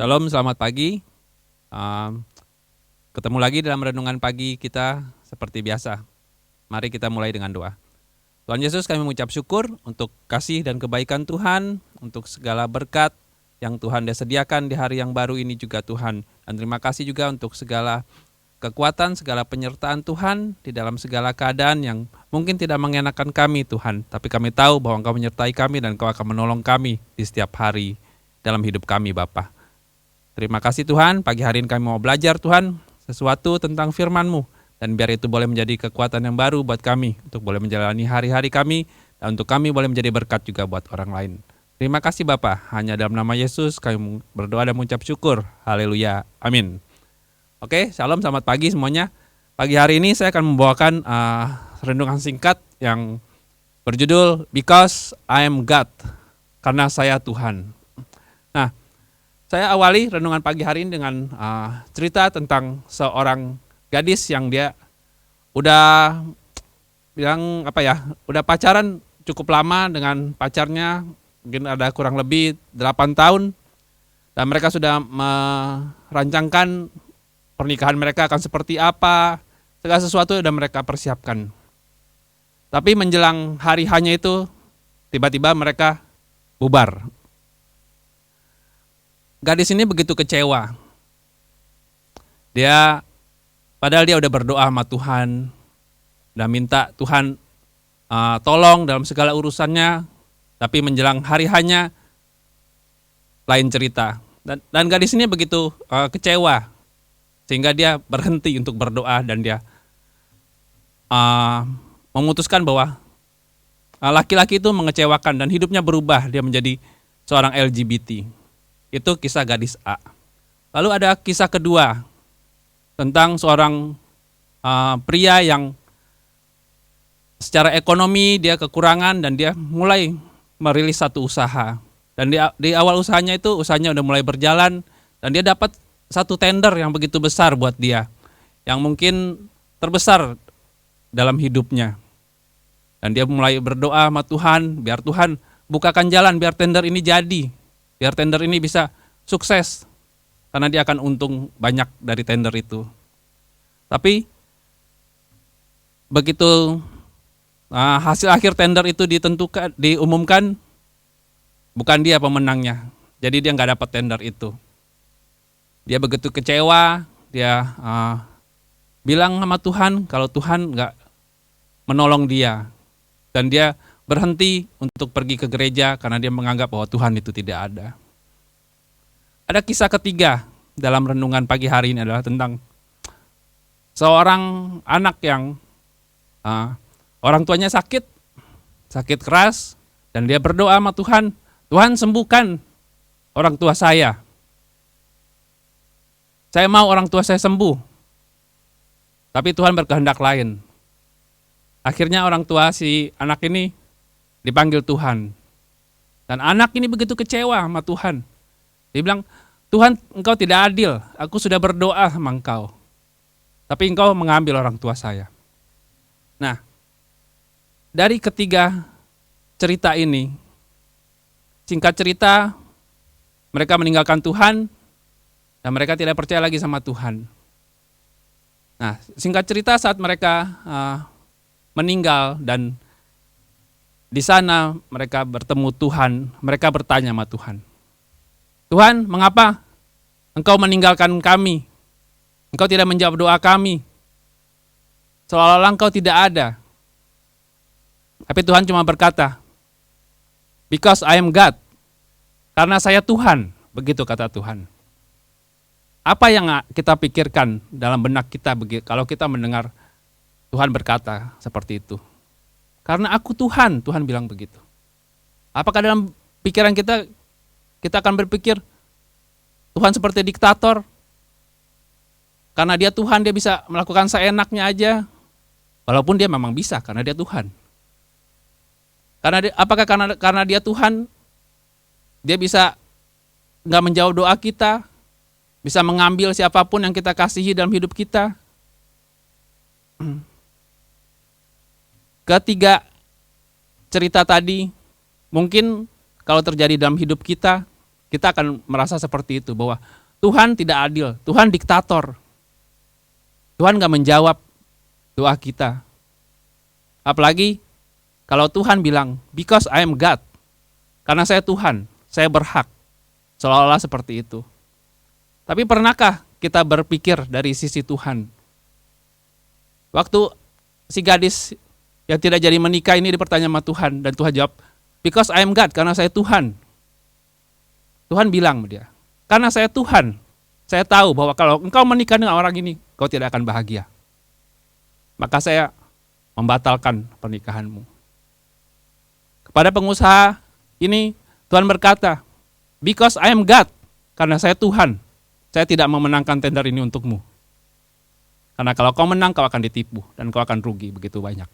Shalom, selamat pagi. Um, Ketemu lagi dalam renungan pagi kita seperti biasa. Mari kita mulai dengan doa. Tuhan Yesus, kami mengucap syukur untuk kasih dan kebaikan Tuhan, untuk segala berkat yang Tuhan dia sediakan di hari yang baru ini juga Tuhan. Dan terima kasih juga untuk segala kekuatan, segala penyertaan Tuhan di dalam segala keadaan yang mungkin tidak mengenakan kami Tuhan. Tapi kami tahu bahwa Engkau menyertai kami dan Engkau akan menolong kami di setiap hari dalam hidup kami Bapa. Terima kasih Tuhan, pagi hari ini kami mau belajar Tuhan sesuatu tentang firman-Mu. Dan biar itu boleh menjadi kekuatan yang baru buat kami, untuk boleh menjalani hari-hari kami, dan untuk kami boleh menjadi berkat juga buat orang lain. Terima kasih Bapa, hanya dalam nama Yesus kami berdoa dan mengucap syukur. Haleluya, amin. Oke, shalom, selamat pagi semuanya. Pagi hari ini saya akan membawakan renungan singkat yang berjudul Because I am God, karena saya Tuhan. Nah, saya awali renungan pagi hari ini dengan cerita tentang seorang gadis yang dia udah pacaran cukup lama dengan pacarnya, mungkin ada kurang lebih 8 tahun, dan mereka sudah merancangkan pernikahan mereka akan seperti apa, segala sesuatu sudah mereka persiapkan. Tapi menjelang hari hanya itu, tiba-tiba mereka bubar. Gadis ini begitu kecewa. Padahal dia udah berdoa sama Tuhan, udah minta Tuhan tolong dalam segala urusannya, tapi menjelang hari hanya lain cerita. Dan gadis ini begitu kecewa, sehingga dia berhenti untuk berdoa dan dia memutuskan bahwa laki-laki itu mengecewakan dan hidupnya berubah, dia menjadi seorang LGBT. Itu kisah gadis A. Lalu ada kisah kedua tentang seorang pria yang secara ekonomi dia kekurangan dan dia mulai merilis satu usaha. Dan di awal usahanya udah mulai berjalan dan dia dapat satu tender yang begitu besar buat dia, yang mungkin terbesar dalam hidupnya. Dan dia mulai berdoa sama Tuhan, biar Tuhan bukakan jalan, biar tender ini jadi. Biar tender ini bisa sukses, karena dia akan untung banyak dari tender itu. Tapi begitu hasil akhir tender itu diumumkan, bukan dia pemenangnya. Jadi dia nggak dapat tender itu. Dia begitu kecewa, dia bilang sama Tuhan kalau Tuhan nggak menolong dia. Dan dia berhenti untuk pergi ke gereja karena dia menganggap bahwa Tuhan itu tidak ada. Ada kisah ketiga dalam renungan pagi hari ini adalah tentang seorang anak yang orang tuanya sakit keras, dan dia berdoa sama Tuhan, Tuhan sembuhkan orang tua saya. Saya mau orang tua saya sembuh. Tapi Tuhan berkehendak lain. Akhirnya orang tua si anak ini dipanggil Tuhan. Dan anak ini begitu kecewa sama Tuhan. Dia bilang, Tuhan, engkau tidak adil. Aku sudah berdoa sama engkau. Tapi engkau mengambil orang tua saya. Nah, dari ketiga cerita ini, singkat cerita, mereka meninggalkan Tuhan dan mereka tidak percaya lagi sama Tuhan. Nah, singkat cerita saat mereka meninggal dan di sana mereka bertemu Tuhan, mereka bertanya sama Tuhan. Tuhan, mengapa engkau meninggalkan kami? Engkau tidak menjawab doa kami. Seolah-olah engkau tidak ada. Tapi Tuhan cuma berkata, Because I am God. Karena saya Tuhan, begitu kata Tuhan. Apa yang kita pikirkan dalam benak kita kalau kita mendengar Tuhan berkata seperti itu? Karena aku Tuhan, Tuhan bilang begitu. Apakah dalam pikiran kita akan berpikir Tuhan seperti diktator? Karena dia Tuhan, dia bisa melakukan seenaknya aja. Walaupun dia memang bisa, karena dia Tuhan. Apakah karena dia Tuhan, dia bisa nggak menjawab doa kita, bisa mengambil siapapun yang kita kasihi dalam hidup kita? Ketiga cerita tadi, mungkin kalau terjadi dalam hidup kita, kita akan merasa seperti itu, bahwa Tuhan tidak adil, Tuhan diktator. Tuhan gak menjawab doa kita. Apalagi kalau Tuhan bilang, because I am God, karena saya Tuhan, saya berhak. Seolah-olah seperti itu. Tapi pernahkah kita berpikir dari sisi Tuhan? Waktu si gadis yang tidak jadi menikah ini dipertanya sama Tuhan, dan Tuhan jawab, because I am God, karena saya Tuhan. Tuhan bilang sama dia, karena saya Tuhan, saya tahu bahwa kalau engkau menikah dengan orang ini, kau tidak akan bahagia. Maka saya membatalkan pernikahanmu. Kepada pengusaha ini, Tuhan berkata, because I am God, karena saya Tuhan, saya tidak memenangkan tender ini untukmu. Karena kalau kau menang, kau akan ditipu, dan kau akan rugi begitu banyak.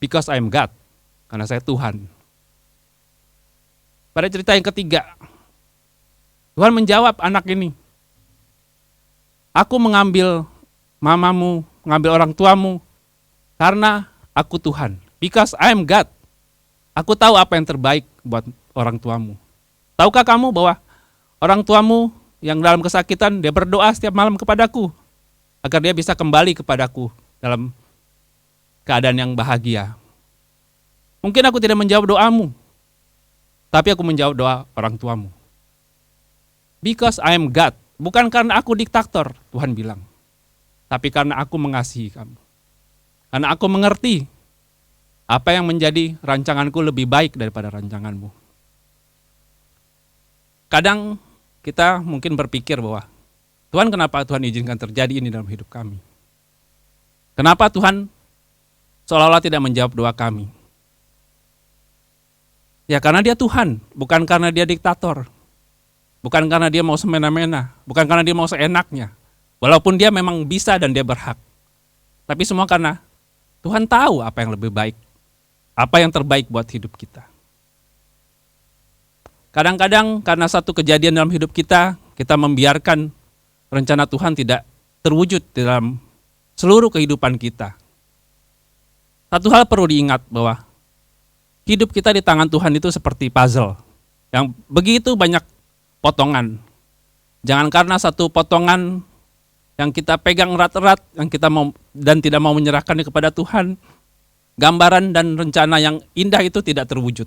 Because I am God, karena saya Tuhan. Pada cerita yang ketiga, Tuhan menjawab anak ini, aku mengambil mamamu, mengambil orang tuamu, karena aku Tuhan. Because I am God. Aku tahu apa yang terbaik buat orang tuamu. Tahukah kamu bahwa orang tuamu yang dalam kesakitan, dia berdoa setiap malam kepadaku, agar dia bisa kembali kepadaku dalam keadaan yang bahagia. Mungkin aku tidak menjawab doamu, tapi aku menjawab doa orang tuamu. Because I am God. Bukan karena aku diktator, Tuhan bilang. Tapi karena aku mengasihi kamu. Karena aku mengerti apa yang menjadi rancanganku lebih baik daripada rancanganmu. Kadang kita mungkin berpikir bahwa, Tuhan, kenapa Tuhan izinkan terjadi ini dalam hidup kami? Kenapa Tuhan seolah-olah tidak menjawab doa kami? Ya karena dia Tuhan, bukan karena dia diktator. Bukan karena dia mau semena-mena, bukan karena dia mau seenaknya. Walaupun dia memang bisa dan dia berhak. Tapi semua karena Tuhan tahu apa yang lebih baik, apa yang terbaik buat hidup kita. Kadang-kadang karena satu kejadian dalam hidup kita, kita membiarkan rencana Tuhan tidak terwujud dalam seluruh kehidupan kita. Satu hal perlu diingat bahwa hidup kita di tangan Tuhan itu seperti puzzle yang begitu banyak potongan. Jangan karena satu potongan yang kita pegang erat-erat, yang kita mau dan tidak mau menyerahkannya kepada Tuhan, gambaran dan rencana yang indah itu tidak terwujud.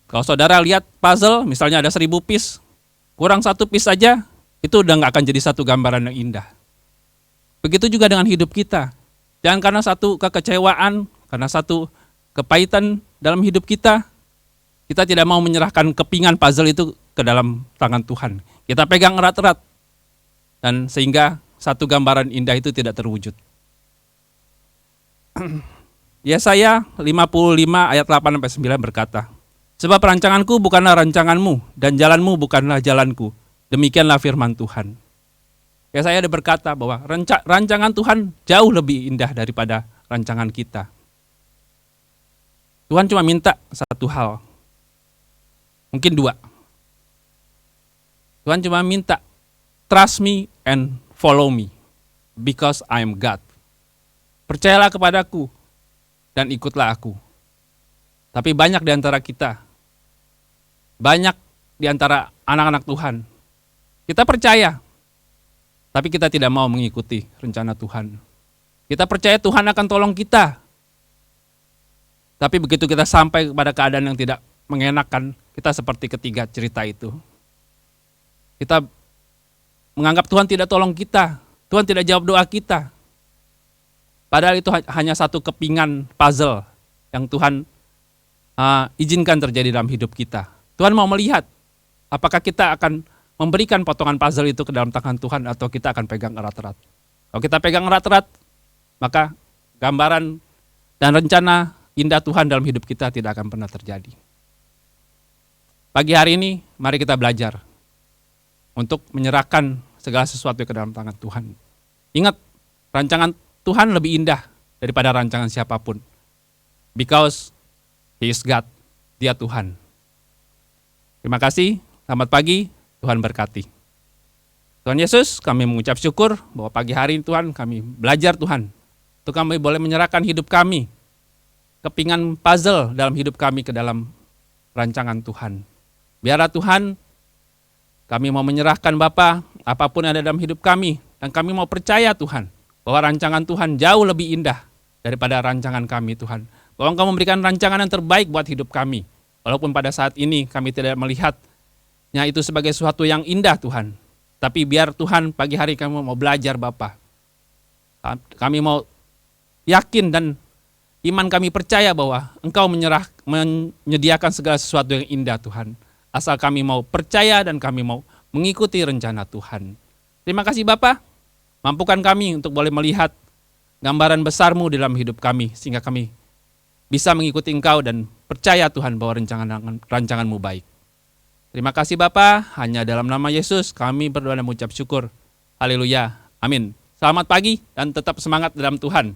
Kalau saudara lihat puzzle, misalnya ada 1000 piece, kurang 1 piece saja, itu udah gak akan jadi satu gambaran yang indah. Begitu juga dengan hidup kita. Jangan karena satu kekecewaan, karena satu kepahitan dalam hidup kita tidak mau menyerahkan kepingan puzzle itu ke dalam tangan Tuhan. Kita pegang erat-erat, dan sehingga satu gambaran indah itu tidak terwujud. Yesaya 55 ayat 8-9 berkata, sebab rancanganku bukanlah rancanganmu, dan jalanmu bukanlah jalanku. Demikianlah firman Tuhan. Yesaya berkata bahwa rancangan Tuhan jauh lebih indah daripada rancangan kita. Tuhan cuma minta satu hal, mungkin 2. Tuhan cuma minta, trust me and follow me, because I am God. Percayalah kepadaku, dan ikutlah aku. Tapi banyak di antara kita, banyak di antara anak-anak Tuhan, kita percaya, tapi kita tidak mau mengikuti rencana Tuhan. Kita percaya Tuhan akan tolong kita, tapi begitu kita sampai kepada keadaan yang tidak mengenakan, kita seperti ketiga cerita itu. Kita menganggap Tuhan tidak tolong kita, Tuhan tidak jawab doa kita. Padahal itu hanya satu kepingan puzzle yang Tuhan izinkan terjadi dalam hidup kita. Tuhan mau melihat apakah kita akan memberikan potongan puzzle itu ke dalam tangan Tuhan atau kita akan pegang erat-erat. Kalau kita pegang erat-erat, maka gambaran dan rencana indah Tuhan dalam hidup kita tidak akan pernah terjadi. Pagi hari ini, mari kita belajar untuk menyerahkan segala sesuatu ke dalam tangan Tuhan. Ingat, rancangan Tuhan lebih indah daripada rancangan siapapun. Because He is God, Dia Tuhan. Terima kasih, selamat pagi, Tuhan berkati. Tuhan Yesus, kami mengucap syukur bahwa pagi hari ini Tuhan, kami belajar Tuhan, untuk kami boleh menyerahkan hidup kami, kepingan puzzle dalam hidup kami ke dalam rancangan Tuhan. Biarlah Tuhan, kami mau menyerahkan Bapa apapun yang ada dalam hidup kami. Dan kami mau percaya Tuhan, bahwa rancangan Tuhan jauh lebih indah daripada rancangan kami Tuhan. Bahwa Engkau memberikan rancangan yang terbaik buat hidup kami. Walaupun pada saat ini kami tidak melihatnya itu sebagai sesuatu yang indah Tuhan. Tapi biar Tuhan pagi hari kami mau belajar Bapa. Kami mau yakin dan iman kami percaya bahwa Engkau menyediakan segala sesuatu yang indah Tuhan. Asal kami mau percaya dan kami mau mengikuti rencana Tuhan. Terima kasih Bapa, mampukan kami untuk boleh melihat gambaran besar-Mu dalam hidup kami, sehingga kami bisa mengikuti Engkau dan percaya Tuhan bahwa rancangan-Mu baik. Terima kasih Bapa, hanya dalam nama Yesus kami berdoa dan mengucap syukur. Haleluya, amin. Selamat pagi dan tetap semangat dalam Tuhan.